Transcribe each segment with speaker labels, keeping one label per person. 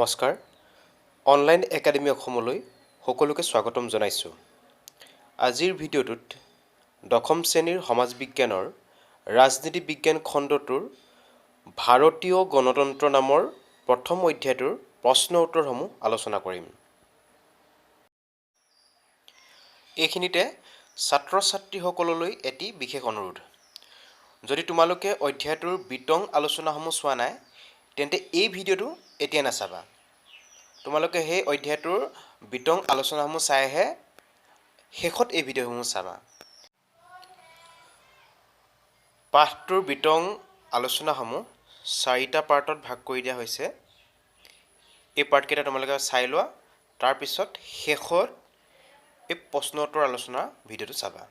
Speaker 1: নমস্কাৰ online academy অসমলৈ সকলোকে স্বাগতম জনাইছোঁ। আজিৰ ভিডিঅ'টোত দশম শ্ৰেণীৰ সমাজ বিজ্ঞানৰ ৰাজনীতি বিজ্ঞান খণ্ডটোৰ ভাৰতীয় গণতন্ত্ৰ নামৰ প্ৰথম অধ্যায়টোৰ প্ৰশ্ন উত্তৰসমূহ আলোচনা কৰিম। এইখিনিতে ছাত্ৰ ছাত্ৰীসকললৈ এটি বিশেষ অনুৰোধ। যদি তোমালোকে অধ্যায়টোৰ বিতং আলোচনাসমূহ চোৱা নাই তেন্তে এই ভিডিঅ'টো এতিয়া নাচাবা। তোমালোকে সেই অধ্যায়টোৰ বিতং আলোচনাসমূহ চাইহে শেষত এই ভিডিঅ'সমূহ চাবা। পাঠটোৰ বিতং আলোচনাসমূহ 4টা পাৰ্টত ভাগ কৰি দিয়া হৈছে। এই পাৰ্টকেইটা তোমালোকে চাই লোৱা, তাৰপিছত শেষত এই প্ৰশ্ন উত্তৰ আলোচনা ভিডিঅ'টো চাবা।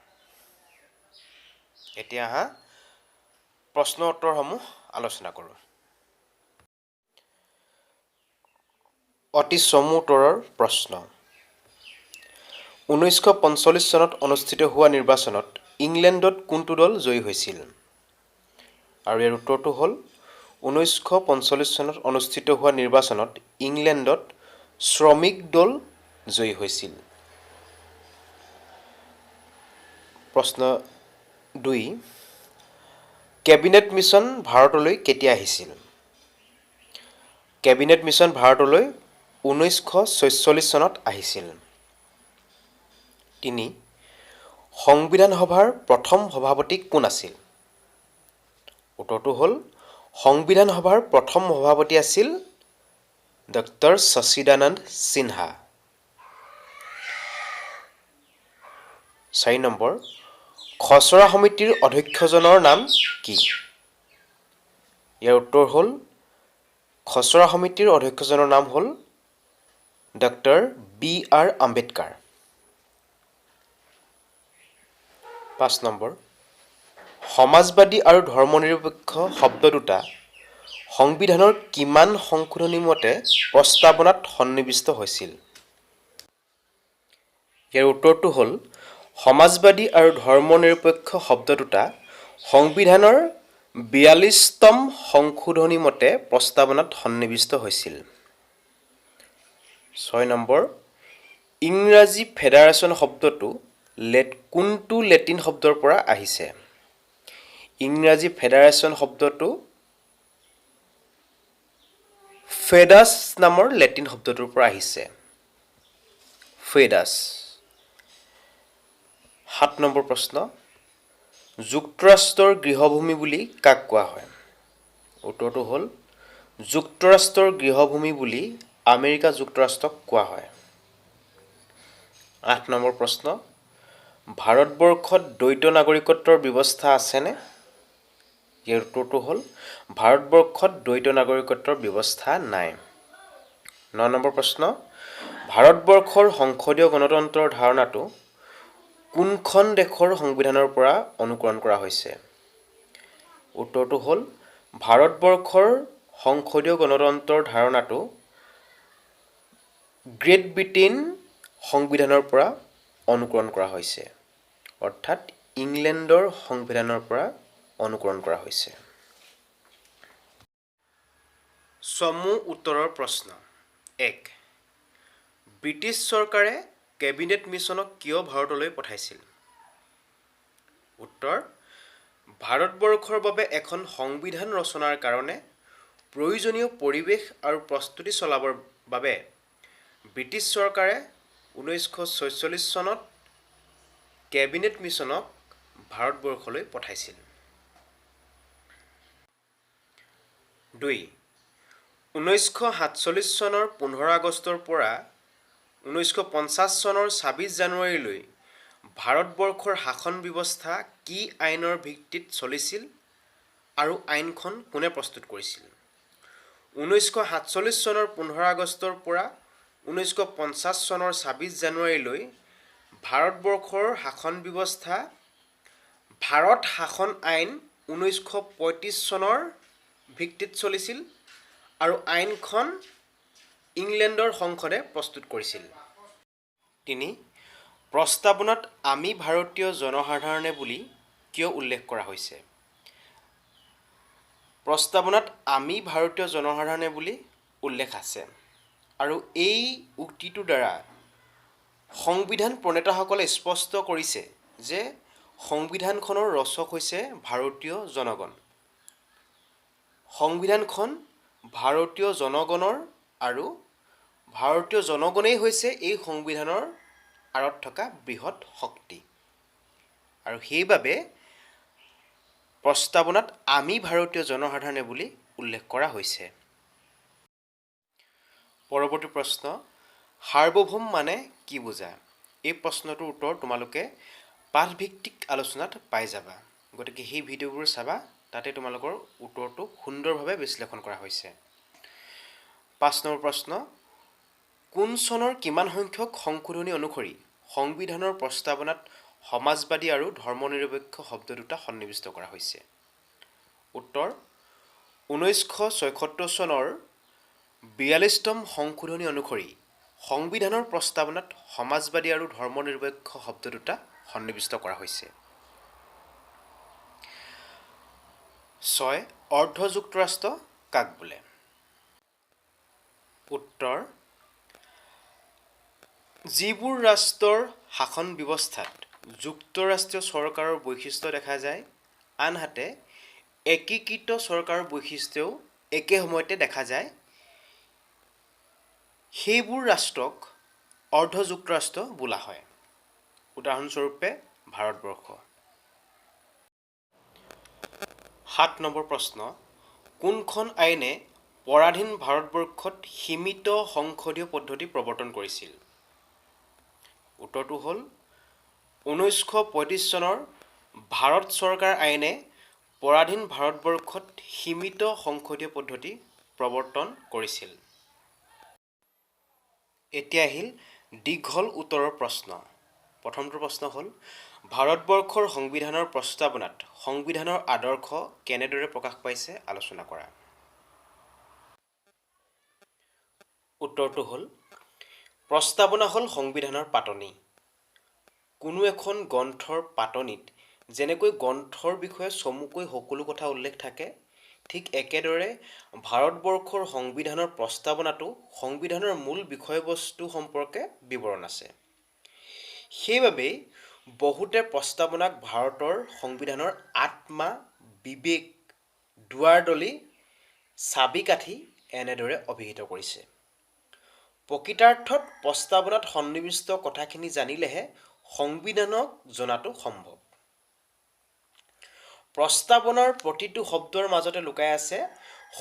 Speaker 1: এতিয়া আহা প্ৰশ্ন উত্তৰসমূহ আলোচনা কৰোঁ। অতি চমু উত্তৰৰ প্ৰশ্ন। 1945 চনত অনুষ্ঠিত হোৱা নিৰ্বাচনত ইংলেণ্ডত কোনটো দল জয়ী হৈছিল? আৰু ইয়াৰ উত্তৰটো হ'ল 1945 চনত অনুষ্ঠিত হোৱা নিৰ্বাচনত ইংলেণ্ডত শ্ৰমিক দল জয়ী হৈছিল। প্ৰশ্ন 2, কেবিনেট মিছন ভাৰতলৈ কেতিয়া আহিছিল? কেবিনেট মিছন ভাৰতলৈ 1946 চনত আহিছিল। 3, সংবিধান সভাৰ প্ৰথম সভাপতি কোন আছিল? উত্তৰটো হ'ল সংবিধান সভাৰ প্ৰথম সভাপতি আছিল ডক্টৰ শশীদানন্দ সিনহা। 4 নম্বৰ, খচৰা সমিতিৰ অধ্যক্ষজনৰ নাম কি? ইয়াৰ উত্তৰ হ'ল খচৰা সমিতিৰ অধ্যক্ষজনৰ নাম হ'ল ডক্টৰ B.R. আম্বেদকাৰ। 5 নম্বৰ, সমাজবাদী আৰু ধৰ্মনিৰপেক্ষ শব্দ দুটা সংবিধানৰ কিমান সংশোধনী মতে প্ৰস্তাৱনাত সন্নিৱিষ্ট হৈছিল? ইয়াৰ উত্তৰটো হ'ল সমাজবাদী আৰু ধৰ্মনিৰপেক্ষ শব্দ দুটা সংবিধানৰ 42তম সংশোধনী মতে প্ৰস্তাৱনাত সন্নিৱিষ্ট হৈছিল। 6 নম্বৰ, ইংৰাজী ফেডাৰেশ্যন শব্দটো কোনটো লেটিন শব্দৰ পৰা আহিছে? ইংৰাজী ফেডাৰেশ্যন শব্দটো ফেডাছ নামৰ লেটিন শব্দটোৰ পৰা আহিছে। ফেডাছ। 7 নম্বৰ প্ৰশ্ন, যুক্তৰাষ্ট্ৰৰ গৃহভূমি বুলি কাক কোৱা হয়? উত্তৰটো হ'ল যুক্তৰাষ্ট্ৰৰ গৃহভূমি বুলি আমেৰিকা যুক্তৰাষ্ট্ৰক কোৱা হয়। 8 নম্বৰ প্ৰশ্ন, ভাৰতবৰ্ষত দ্বৈত নাগৰিকত্বৰ ব্যৱস্থা আছেনে? ইয়াৰ উত্তৰটো হ'ল ভাৰতবৰ্ষত দ্বৈত নাগৰিকত্বৰ ব্যৱস্থা নাই। 9 নম্বৰ প্ৰশ্ন, ভাৰতবৰ্ষৰ সংসদীয় গণতন্ত্ৰৰ ধাৰণাটো কোনখন দেশৰ সংবিধানৰ পৰা অনুকৰণ কৰা হৈছে? উত্তৰটো হ'ল ভাৰতবৰ্ষৰ সংসদীয় গণতন্ত্ৰৰ ধাৰণাটো গ্ৰেট ব্ৰিটেইন সংবিধানৰ পৰা অনুকৰণ কৰা হৈছে, অৰ্থাৎ ইংলেণ্ডৰ সংবিধানৰ পৰা অনুকৰণ কৰা হৈছে। চমু উত্তৰৰ প্ৰশ্ন। 1, ব্ৰিটিছ চৰকাৰে কেবিনেট মিছনক কিয় ভাৰতলৈ পঠাইছিল? উত্তৰ, ভাৰতবৰ্ষৰ বাবে এখন সংবিধান ৰচনাৰ কাৰণে প্ৰয়োজনীয় পৰিৱেশ আৰু প্ৰস্তুতি চলাবৰ বাবে ব্ৰিটিছ চৰকাৰে 1946 চনত কেবিনেট মিছনক ভাৰতবৰ্ষলৈ পঠাইছিল। 2, 1947 চনৰ 15 আগষ্টৰ পৰা 1950 চনৰ 26 জানুৱাৰীলৈ ভাৰতবৰ্ষৰ শাসন ব্যৱস্থা কি আইনৰ ভিত্তিত চলিছিল আৰু আইনখন কোনে প্ৰস্তুত কৰিছিল? 1947 চনৰ 15 আগষ্টৰ পৰা 1950 চনৰ 26 জানুৱাৰীলৈ ভাৰতবৰ্ষৰ শাসন ব্যৱস্থা ভাৰত শাসন আইন 1935 চনৰ ভিত্তিত চলিছিল আৰু আইনখন ইংলেণ্ডৰ সংসদে প্ৰস্তুত কৰিছিল। 3, প্ৰস্তাৱনাত আমি ভাৰতীয় জনসাধাৰণে বুলি কিয় উল্লেখ কৰা হৈছে? প্ৰস্তাৱনাত আমি ভাৰতীয় জনসাধাৰণে বুলি উল্লেখ আছে। আৰু এই উক্তিটোৰ দ্বাৰা সংবিধান প্ৰণেতাসকলে স্পষ্ট কৰিছে যে সংবিধানখনৰ ৰচক হৈছে ভাৰতীয় জনগণ। সংবিধানখন ভাৰতীয় জনগণৰ আৰু ভাৰতীয় জনগণেই হৈছে এই সংবিধানৰ আঁৰত থকা বৃহৎ শক্তি। আৰু সেইবাবে প্ৰস্তাৱনাত আমি ভাৰতীয় জনসাধাৰণে বুলি উল্লেখ কৰা হৈছে। পৰৱৰ্তী প্ৰশ্ন, সাৰ্বভৌম মানে কি বুজা? এই প্ৰশ্নটোৰ উত্তৰ তোমালোকে পাঠভিত্তিক আলোচনাত পাই যাবা। গতিকে সেই ভিডিঅ'বোৰ চাবা, তাতে তোমালোকৰ উত্তৰটো সুন্দৰভাৱে বিশ্লেষণ কৰা হৈছে। 5 নম্বৰ প্ৰশ্ন, কোন চনৰ কিমান সংখ্যক সংশোধনী অনুসৰি সংবিধানৰ প্ৰস্তাৱনাত সমাজবাদী আৰু ধৰ্মনিৰপেক্ষ শব্দ দুটা সন্নিৱিষ্ট কৰা হৈছে? উত্তৰ 1976 চনৰ 42তম সংশোধনী অনুসৰি সংবিধানৰ প্ৰস্তাৱনাত সমাজবাদী আৰু ধৰ্মনিৰপেক্ষ শব্দ দুটা সন্নিৱিষ্ট কৰা হৈছে। 6. অৰ্ধ যুক্তৰাষ্ট্ৰ কাক বোলে? উত্তৰ, যিবোৰ ৰাষ্ট্ৰৰ শাসন ব্যৱস্থাত যুক্তৰাষ্ট্ৰীয় চৰকাৰৰ বৈশিষ্ট্য দেখা যায়, আনহাতে একীকৃত চৰকাৰৰ বৈশিষ্ট্যও একে সময়তে দেখা যায়, সেইবোৰ ৰাষ্ট্ৰক অৰ্ধ যুক্তৰাষ্ট্ৰ বোলা হয়। উদাহৰণস্বৰূপে ভাৰতবৰ্ষ। 7 নম্বৰ প্ৰশ্ন, কোনখন আইনে পৰাধীন ভাৰতবৰ্ষত সীমিত সংসদীয় পদ্ধতি প্ৰৱৰ্তন কৰিছিল? উত্তৰটো হ'ল 1935 চনৰ ভাৰত চৰকাৰ আইনে পৰাধীন ভাৰতবৰ্ষত সীমিত সংসদীয় পদ্ধতি প্ৰৱৰ্তন কৰিছিল। এতিয়া আহিল দীঘল উত্তৰৰ প্ৰশ্ন। প্ৰথমটো প্ৰশ্ন হ'ল, ভাৰতবৰ্ষৰ সংবিধানৰ প্ৰস্তাৱনাত সংবিধানৰ আদৰ্শ কেনেদৰে প্ৰকাশ পাইছে আলোচনা কৰা। উত্তৰটো হ'ল, প্ৰস্তাৱনা হ'ল সংবিধানৰ পাতনি। কোনো এখন গ্ৰন্থৰ পাতনিত যেনেকৈ গ্ৰন্থৰ বিষয়ে চমুকৈ সকলো কথা উল্লেখ থাকে, ঠিক একেদৰে ভাৰতবৰ্ষৰ সংবিধানৰ প্ৰস্তাৱনাতো সংবিধানৰ মূল বিষয়বস্তু সম্পৰ্কে বিৱৰণ আছে। সেইবাবেই বহুতে প্ৰস্তাৱনাক ভাৰতৰ সংবিধানৰ আত্মা, বিবেক, দুৱাৰদলি, চাবিকাঠি এনেদৰে অভিহিত কৰিছে। প্ৰকৃতাৰ্থত প্ৰস্তাৱনাত সন্নিৱিষ্ট কথাখিনি জানিলেহে সংবিধানক জনাটো সম্ভৱ। প্ৰস্তাৱনাৰ প্ৰতিটো শব্দৰ মাজতে লুকাই আছে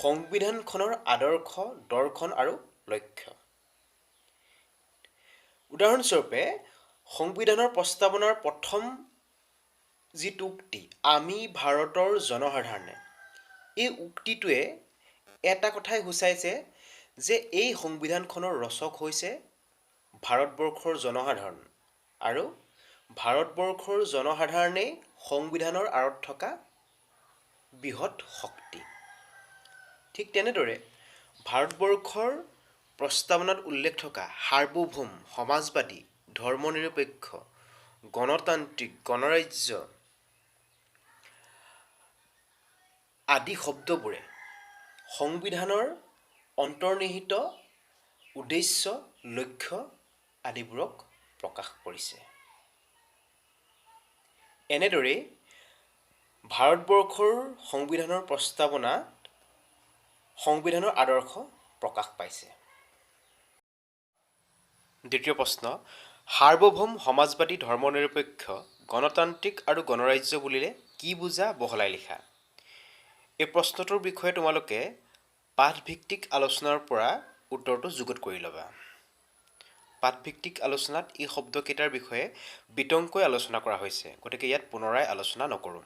Speaker 1: সংবিধানখনৰ আদৰ্শ, দৰ্শন আৰু লক্ষ্য। উদাহৰণস্বৰূপে সংবিধানৰ প্ৰস্তাৱনাৰ প্ৰথম যিটো উক্তি, আমি ভাৰতৰ জনসাধাৰণে, এই উক্তিটোৱে এটা কথাই সূচাইছে যে এই সংবিধানখনৰ ৰচক হৈছে ভাৰতবৰ্ষৰ জনসাধাৰণ আৰু ভাৰতবৰ্ষৰ জনসাধাৰণেই সংবিধানৰ আঁৰত থকা বৃহৎ শক্তি। ঠিক তেনেদৰে ভাৰতবৰ্ষৰ প্ৰস্তাৱনাত উল্লেখ থকা সাৰ্বভৌম, সমাজবাদী, ধৰ্মনিৰপেক্ষ, গণতান্ত্ৰিক, গণৰাজ্য আদি শব্দবোৰে সংবিধানৰ অন্তৰ্নিহিত উদ্দেশ্য, লক্ষ্য আদিবোৰক প্ৰকাশ কৰিছে। এনেদৰেই ভাৰতবৰ্ষৰ সংবিধানৰ প্ৰস্তাৱনাত সংবিধানৰ আদৰ্শ প্ৰকাশ পাইছে। দ্বিতীয় প্ৰশ্ন, সাৰ্বভৌম, সমাজবাদী, ধৰ্মনিৰপেক্ষ, গণতান্ত্ৰিক আৰু গণৰাজ্য বুলিলে কি বুজা বহলাই লিখা। এই প্ৰশ্নটোৰ বিষয়ে তোমালোকে পাঠভিত্তিক আলোচনাৰ পৰা উত্তৰটো যুগুত কৰি ল'বা। পাঠভিত্তিক আলোচনাত এই শব্দকেইটাৰ বিষয়ে বিতংকৈ আলোচনা কৰা হৈছে, গতিকে ইয়াত পুনৰাই আলোচনা নকৰোঁ।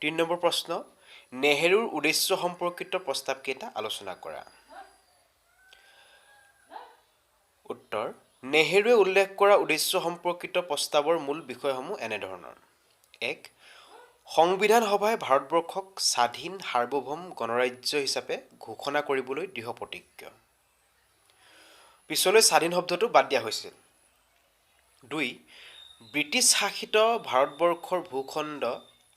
Speaker 1: 3 নম্বৰ প্ৰশ্ন, নেহেৰুৰ উদ্দেশ্য সম্পৰ্কিত প্ৰস্তাৱকেইটা আলোচনা কৰা। উত্তৰ, নেহেৰুৱে উল্লেখ কৰা উদ্দেশ্য সম্পৰ্কিত প্ৰস্তাৱৰ মূল বিষয়সমূহ এনেধৰণৰ। 1. সংবিধান সভাই ভাৰতবৰ্ষক স্বাধীন, সাৰ্বভৌম গণৰাজ্য হিচাপে ঘোষণা কৰিবলৈ দৃঢ় প্ৰতিজ্ঞ। পিছলৈ স্বাধীন শব্দটো বাদ দিয়া হৈছিল। 2. ব্ৰিটিছ শাসিত ভাৰতবৰ্ষৰ ভূখণ্ড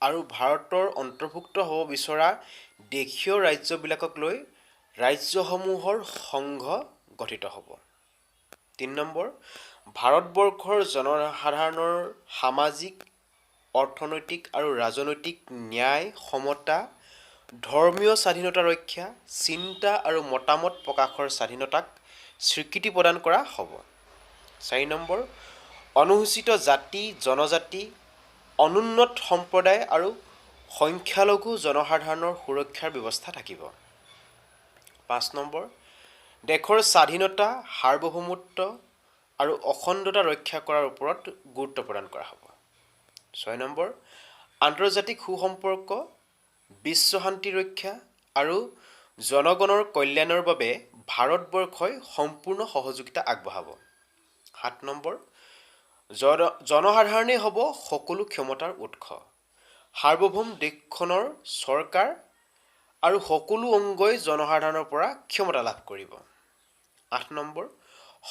Speaker 1: আৰু ভাৰতৰ অন্তৰ্ভুক্ত হ'ব বিচৰা দেশীয় ৰাজ্যবিলাকক লৈ ৰাজ্যসমূহৰ সংঘ গঠিত হ'ব। ৩ নম্বৰ, ভাৰতবৰ্ষৰ জনসাধাৰণৰ সামাজিক, অৰ্থনৈতিক আৰু ৰাজনৈতিক ন্যায়, সমতা, ধৰ্মীয় স্বাধীনতা ৰক্ষা, চিন্তা আৰু মতামত প্ৰকাশৰ স্বাধীনতাক স্বীকৃতি প্ৰদান কৰা হ'ব। ৪ নম্বৰ, অনুসূচিত জাতি, জনজাতি, অনুন্নত সম্প্ৰদায় আৰু সংখ্যালঘু জনসাধাৰণৰ সুৰক্ষাৰ ব্যৱস্থা থাকিব। ৫ নম্বৰ, দেশৰ স্বাধীনতা, সাৰ্বভৌমত্ব আৰু অখণ্ডতা ৰক্ষা কৰাৰ ওপৰত গুৰুত্ব প্ৰদান কৰা হ'ব। ৬ নম্বৰ, আন্তৰ্জাতিক সুসম্পৰ্ক, বিশ্ব শান্তি ৰক্ষা আৰু জনগণৰ কল্যাণৰ বাবে ভাৰতবৰ্ষই সম্পূৰ্ণ সহযোগিতা আগবঢ়াব। ৭ নম্বৰ, জনসাধাৰণেই হ'ব সকলো ক্ষমতাৰ উৎস। সাৰ্বভৌম দেশখনৰ চৰকাৰ আৰু সকলো অংগই জনসাধাৰণৰ পৰা ক্ষমতা লাভ কৰিব। ৮ নম্বৰ,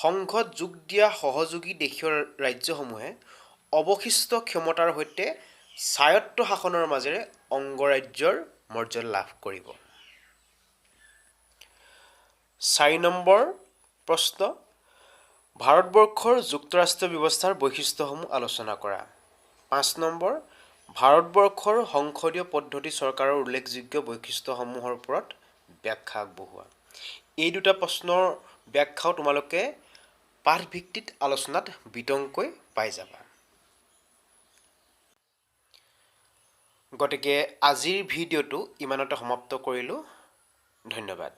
Speaker 1: সংঘত যোগ দিয়া সহযোগী দেশীয় ৰাজ্যসমূহে অৱশিষ্ট ক্ষমতাৰ সৈতে স্বায়ত্ত শাসনৰ মাজেৰে অংগৰাজ্যৰ মৰ্যাদা লাভ কৰিব। ৪ নম্বৰ প্ৰশ্ন, ভাৰতবৰ্ষৰ যুক্তৰাষ্ট্ৰীয় ব্যৱস্থাৰ বৈশিষ্ট্যসমূহ আলোচনা কৰা। ৫ নম্বৰ, ভাৰতবৰ্ষৰ সংসদীয় পদ্ধতি চৰকাৰৰ উল্লেখযোগ্য বৈশিষ্ট্যসমূহৰ ওপৰত ব্যাখ্যা আগবঢ়োৱা। এই দুটা প্ৰশ্নৰ ব্যাখ্যাও তোমালোকে পাঠভিত্তিত আলোচনাত বিতংকৈ পাই যাবা। গতিকে আজিৰ ভিডিঅ'টো ইমানতে সমাপ্ত কৰিলোঁ। ধন্যবাদ।